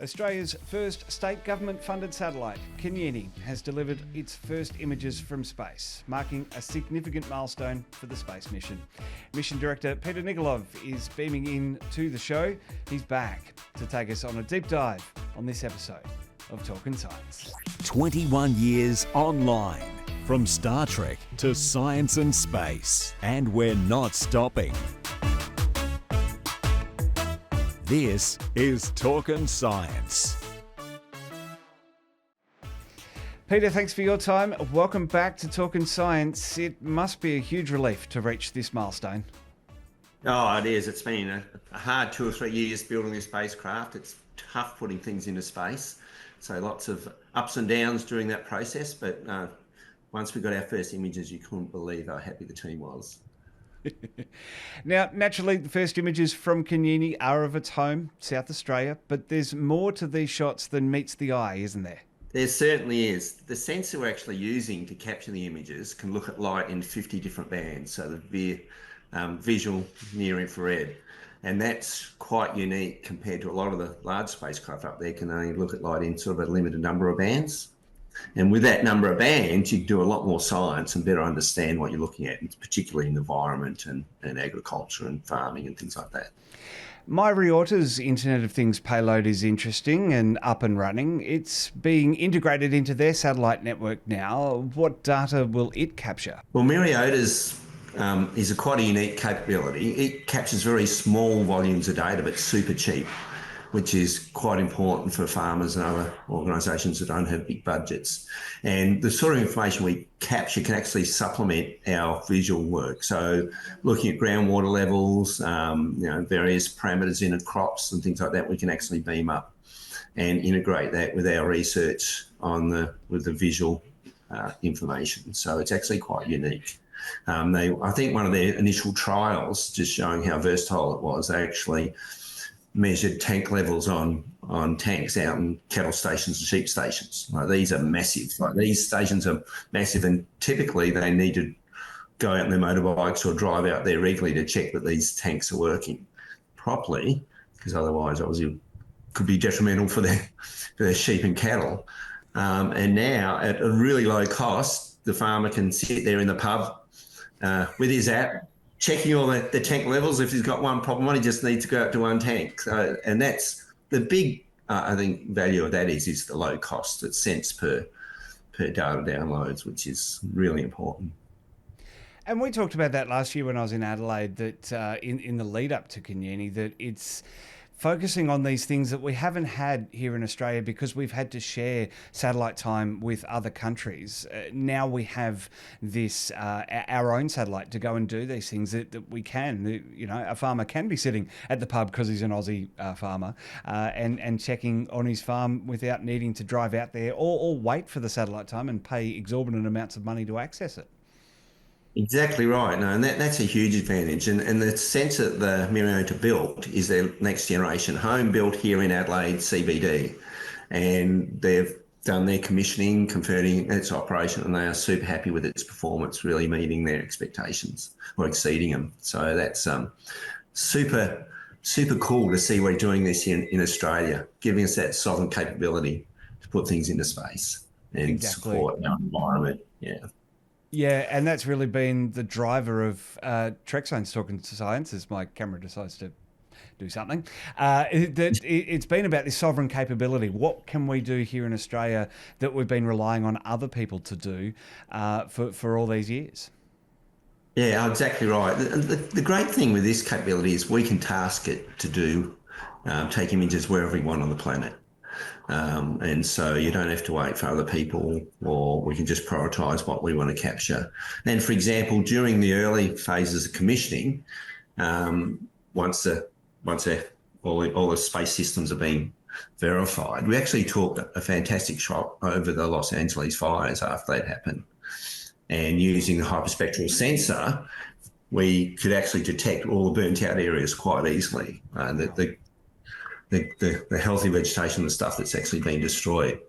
Australia's first state government-funded satellite, Kanyini, has delivered its first images from space, marking a significant milestone for the space mission. Mission Director Peter Nikoloff is beaming in to the show. He's back to take us on a deep dive on this episode of Talkin Science. 21 years online, from Star Trek to science and space, and we're not stopping. This is Talkin Science. Peter, thanks for your time. Welcome back to Talkin Science. It must be a huge relief to reach this milestone. Oh, it is. It's been a hard 2 or 3 years building this spacecraft. It's tough putting things into space. So lots of ups and downs during that process. But once we got our first images, you couldn't believe how happy the team was. Now, naturally, the first images from Kanyini are of its home, South Australia, but there's more to these shots than meets the eye, isn't there? There certainly is. The sensor we're actually using to capture the images can look at light in 50 different bands, so the visual, near infrared. And that's quite unique compared to a lot of the large spacecraft up there can only look at light in sort of a limited number of bands. And with that number of bands, you can do a lot more science and better understand what you're looking at, particularly in the environment and agriculture and farming and things like that. MyReorta's Internet of Things payload is interesting and up and running. It's being integrated into their satellite network now. What data will it capture? Well, MyReorta's is quite a unique capability. It captures very small volumes of data, but super cheap, which is quite important for farmers and other organisations that don't have big budgets. And the sort of information we capture can actually supplement our visual work. So looking at groundwater levels, various parameters in crops and things like that, we can actually beam up and integrate that with our research with the visual information. So it's actually quite unique. I think one of their initial trials, just showing how versatile it was, they actually measured tank levels on tanks out in cattle stations and sheep stations. These are massive. These stations are massive, and typically they need to go out on their motorbikes or drive out there regularly to check that these tanks are working properly, because otherwise obviously it could be detrimental for their sheep and cattle. And now at a really low cost, the farmer can sit there in the pub with his app, checking all the tank levels. If he's got one problem, he just needs to go up to one tank. And that's the big, I think, value of that is the low cost. It's cents per data downloads, which is really important. And we talked about that last year when I was in Adelaide, that in the lead up to Kanyini, that it's focusing on these things that we haven't had here in Australia because we've had to share satellite time with other countries. Now we have this, our own satellite to go and do these things that we can. A farmer can be sitting at the pub because he's an Aussie farmer and checking on his farm without needing to drive out there or wait for the satellite time and pay exorbitant amounts of money to access it. Exactly right. No, and that's a huge advantage. And the sensor that the MyReorta built is their next generation home, built here in Adelaide CBD. And they've done their commissioning, converting its operation, and they are super happy with its performance, really meeting their expectations or exceeding them. So that's super cool to see we're doing this in Australia, giving us that sovereign capability to put things into space and support our environment. Yeah. Yeah, and that's really been the driver of Trekzone's Talkin Science, as my camera decides to do something. It's been about this sovereign capability. What can we do here in Australia that we've been relying on other people to do for all these years? Yeah, exactly right. The great thing with this capability is we can task it to take images wherever we want on the planet. And so you don't have to wait for other people, or we can just prioritise what we want to capture. And for example, during the early phases of commissioning, once all the space systems are being verified, we actually took a fantastic shot over the Los Angeles fires after that happened. And using the hyperspectral sensor, we could actually detect all the burnt out areas quite easily. The healthy vegetation, the stuff that's actually been destroyed.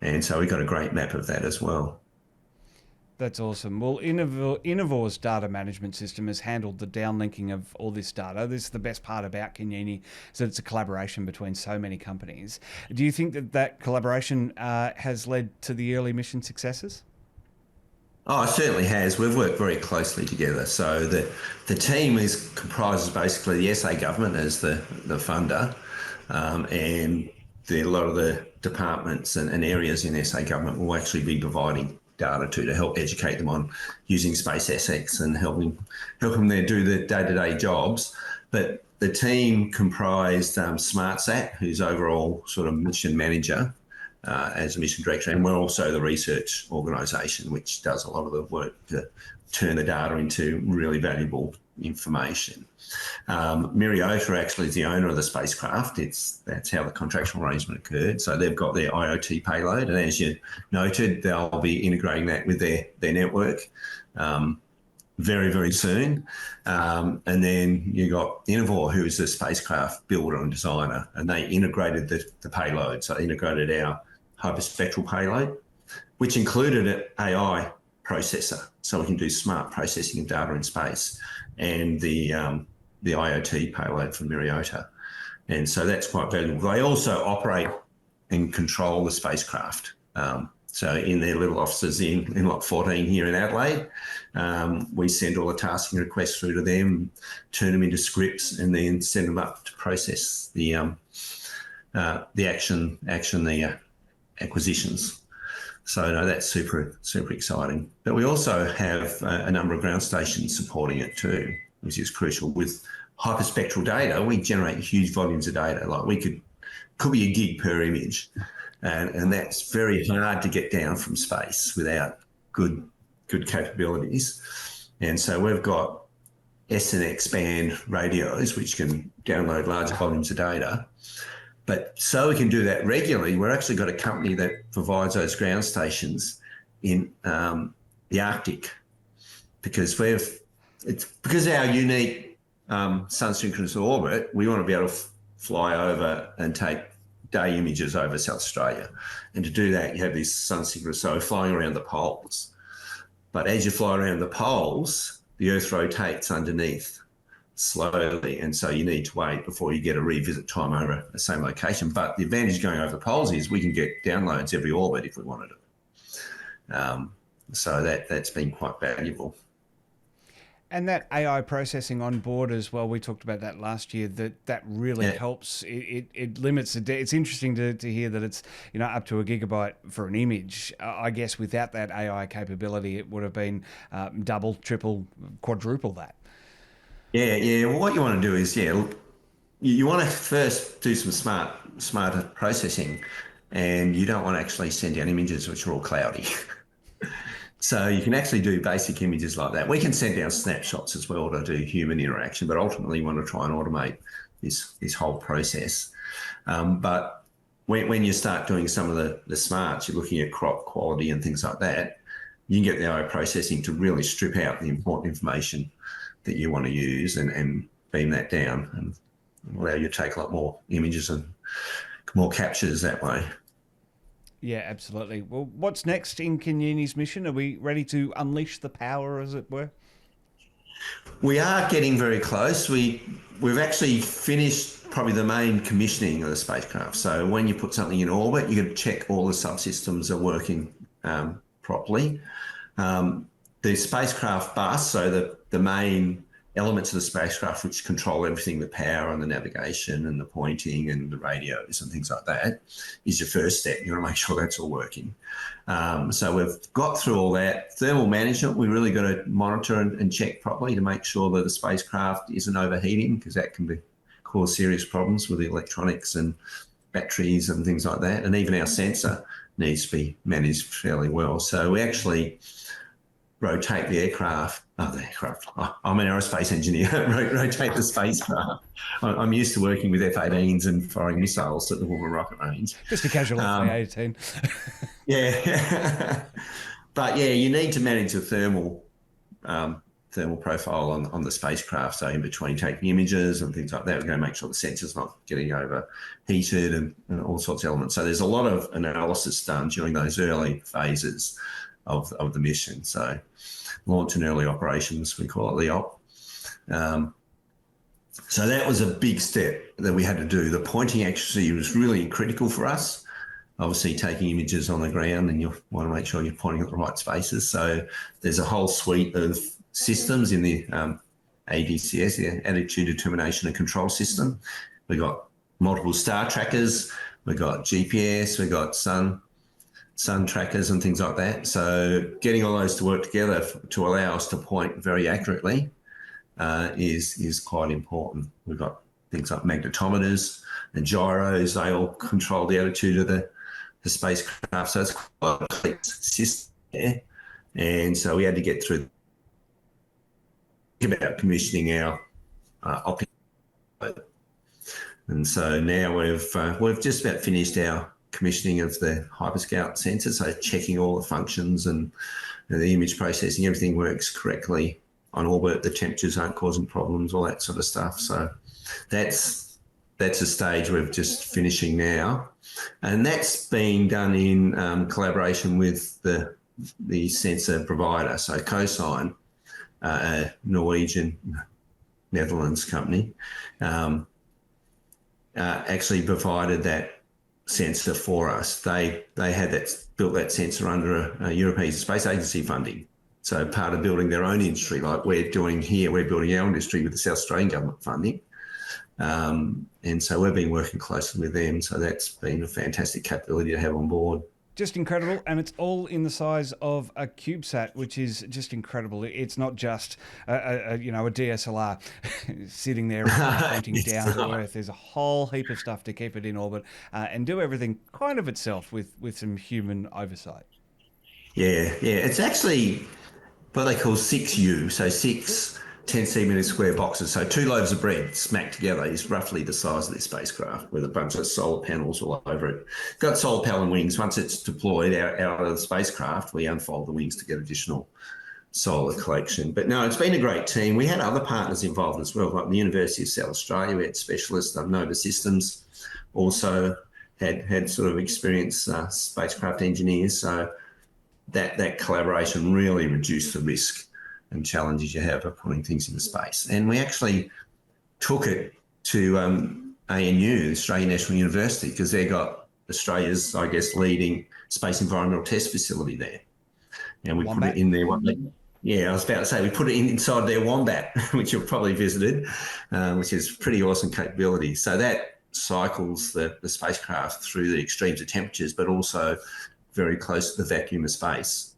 And so we got a great map of that as well. That's awesome. Well, Innovore's data management system has handled the downlinking of all this data. This is the best part about Kanyini, is that it's a collaboration between so many companies. Do you think that collaboration has led to the early mission successes? Oh, it certainly has. We've worked very closely together. So the team comprises basically the SA government as the funder, and a lot of the departments and areas in SA government will actually be providing data to help educate them on using space assets and helping them do the day-to-day jobs. But the team comprised SmartSat, who's overall sort of mission manager as a mission director, and we're also the research organisation, which does a lot of the work to turn the data into really valuable information. Myriota actually is the owner of the spacecraft. That's how the contractual arrangement occurred. So they've got their IoT payload, and as you noted, they'll be integrating that with their network very, very soon. And then you got Innovore, who is the spacecraft builder and designer, and they integrated the payload. So they integrated our hyperspectral payload, which included an AI processor, so we can do smart processing of data in space, and the IoT payload from Myriota. And so that's quite valuable. They also operate and control the spacecraft. So in their little offices in Lot 14 here in Adelaide, we send all the tasking requests through to them, turn them into scripts, and then send them up to process the acquisitions. So no, that's super, super exciting. But we also have a number of ground stations supporting it too, which is crucial. With hyperspectral data, we generate huge volumes of data. Like could be a gig per image. And that's very hard to get down from space without good capabilities. And so we've got SNX band radios, which can download large volumes of data. But so we can do that regularly, we've actually got a company that provides those ground stations in the Arctic, because our unique sun synchronous orbit, we want to be able to fly over and take day images over South Australia. And to do that, you have this sun synchronous, so we're flying around the poles. But as you fly around the poles, the Earth rotates underneath slowly, and so you need to wait before you get a revisit time over the same location. But the advantage of going over the poles is we can get downloads every orbit if we wanted it. So that's been quite valuable. And that AI processing on board as well, we talked about that last year, that really helps. It limits it's interesting to hear that it's, up to a gigabyte for an image. I guess without that AI capability, it would have been double, triple, quadruple that. Yeah. Well, what you want to do is, you want to first do some smarter processing, and you don't want to actually send out images which are all cloudy. So you can actually do basic images like that. We can send out snapshots as well to do human interaction, but ultimately you want to try and automate this whole process. But when you start doing some of the smarts, you're looking at crop quality and things like that, you can get the AI processing to really strip out the important information that you want to use and beam that down, and allow you to take a lot more images and more captures that way. Yeah, absolutely. Well, what's next in Kanyini's mission? Are we ready to unleash the power, as it were? We are getting very close. We've actually finished probably the main commissioning of the spacecraft. So when you put something in orbit, you got to check all the subsystems are working properly. The spacecraft bus, so the main elements of the spacecraft which control everything, the power and the navigation and the pointing and the radios and things like that, is your first step. You want to make sure that's all working. So we've got through all that. Thermal management, we really got to monitor and check properly to make sure that the spacecraft isn't overheating, because that can cause serious problems with the electronics and batteries and things like that. And even our sensor needs to be managed fairly well. So we actually rotate the aircraft. I'm an aerospace engineer. Rotate the spacecraft. I'm used to working with F-18s and firing missiles at the Woomera rocket range. Just a casual F-18. Yeah. But yeah, you need to manage the thermal profile on the spacecraft. So in between taking images and things like that, we're going to make sure the sensor's not getting overheated and all sorts of elements. So there's a lot of analysis done during those early phases of the mission. So launch and early operations, we call it LEOP. So that was a big step that we had to do. The pointing accuracy was really critical for us. Obviously, taking images on the ground, and you want to make sure you're pointing at the right spaces. So there's a whole suite of systems in the ADCS, the Attitude Determination and Control System. We've got multiple star trackers, we've got GPS, we've got sun trackers and things like that. So getting all those to work together to allow us to point very accurately is quite important. We've got things like magnetometers and gyros. They all control the attitude of the spacecraft. So it's quite a complex system there. And so we had to get through about commissioning our optical. And so now we've just about finished our commissioning of the Hyperscout sensor, so checking all the functions and the image processing, everything works correctly on orbit, the temperatures aren't causing problems, all that sort of stuff. So that's a stage we're just finishing now. And that's being done in collaboration with the sensor provider. So Cosine, a Norwegian Netherlands company, actually provided that sensor for us. They had built that sensor under a European Space Agency funding. So part of building their own industry, like we're doing here, we're building our industry with the South Australian government funding. And so we've been working closely with them. So that's been a fantastic capability to have on board. Just incredible, and it's all in the size of a CubeSat, which is just incredible. It's not just a DSLR sitting there pointing down to Earth. There's a whole heap of stuff to keep it in orbit and do everything kind of itself with some human oversight. Yeah. It's actually what they call 6U, so 6 10 centimetre square boxes. So 2 loaves of bread smacked together is roughly the size of this spacecraft with a bunch of solar panels all over it. It's got solar panel and wings. Once it's deployed out of the spacecraft, we unfold the wings to get additional solar collection. But no, it's been a great team. We had other partners involved as well, like the University of South Australia. We had specialists, Nova Systems also had sort of experienced spacecraft engineers. So that collaboration really reduced the risk and challenges you have of putting things into space. And we actually took it to ANU, Australian National University, because they got Australia's, I guess, leading space environmental test facility there. And we put it in there. Yeah, I was about to say, we put it inside their Wombat, which you've probably visited, which is pretty awesome capability. So that cycles the spacecraft through the extremes of temperatures, but also very close to the vacuum of space.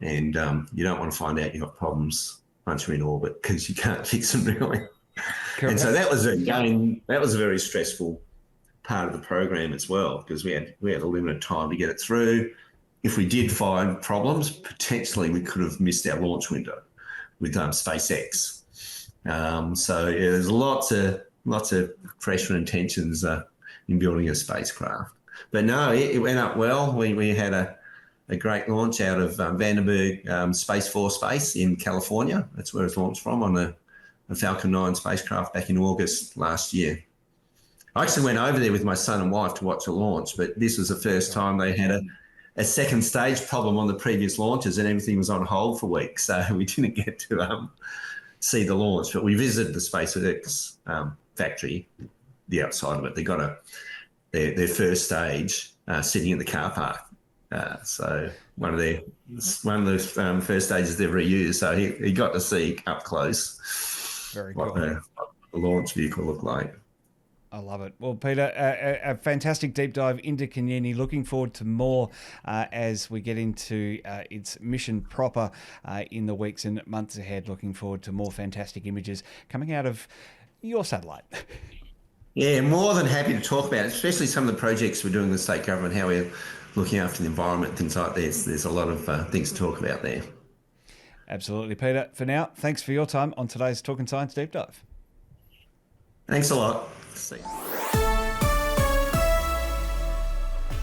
And you don't want to find out you've got problems once you're in orbit because you can't fix them really. Correct. And so that was a very stressful part of the program as well, because we had a limited time to get it through. If we did find problems, potentially we could have missed our launch window with SpaceX. So yeah, there's lots of pressure and tensions in building a spacecraft. But no, it went up well. We had a great launch out of Vandenberg Space Force Base in California. That's where it's launched from on the Falcon 9 spacecraft back in August last year. I actually went over there with my son and wife to watch the launch, but this was the first time they had a second stage problem on the previous launches and everything was on hold for weeks. So we didn't get to see the launch, but we visited the SpaceX factory, the outside of it. They got their first stage sitting in the car park. So one of the first stages they've reused. So he got to see up close what the launch vehicle looked like. I love it. Well, Peter, a fantastic deep dive into Kanyini. Looking forward to more as we get into its mission proper in the weeks and months ahead. Looking forward to more fantastic images coming out of your satellite. Yeah, more than happy to talk about it, especially some of the projects we're doing with the state government, how we're looking after the environment, things like this. There's a lot of things to talk about there. Absolutely, Peter. For now, thanks for your time on today's Talkin Science Deep Dive. Thanks a lot. See you.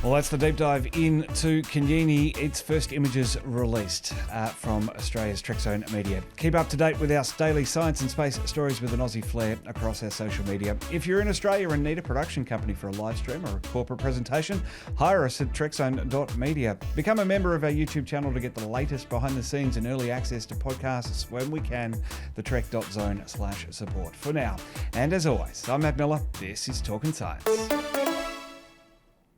Well, Well, that's the deep dive into Kanyini, its first images released from Australia's Trekzone media. Keep up to date with our daily science and space stories with an Aussie flair across our social media. If you're in Australia and need a production company for a live stream or a corporate presentation, hire us at trekzone.media. Become a member of our YouTube channel to get the latest behind the scenes and early access to podcasts when we can, the trek.zone/support. For now, and as always, I'm Matt Miller. This is Talkin Science.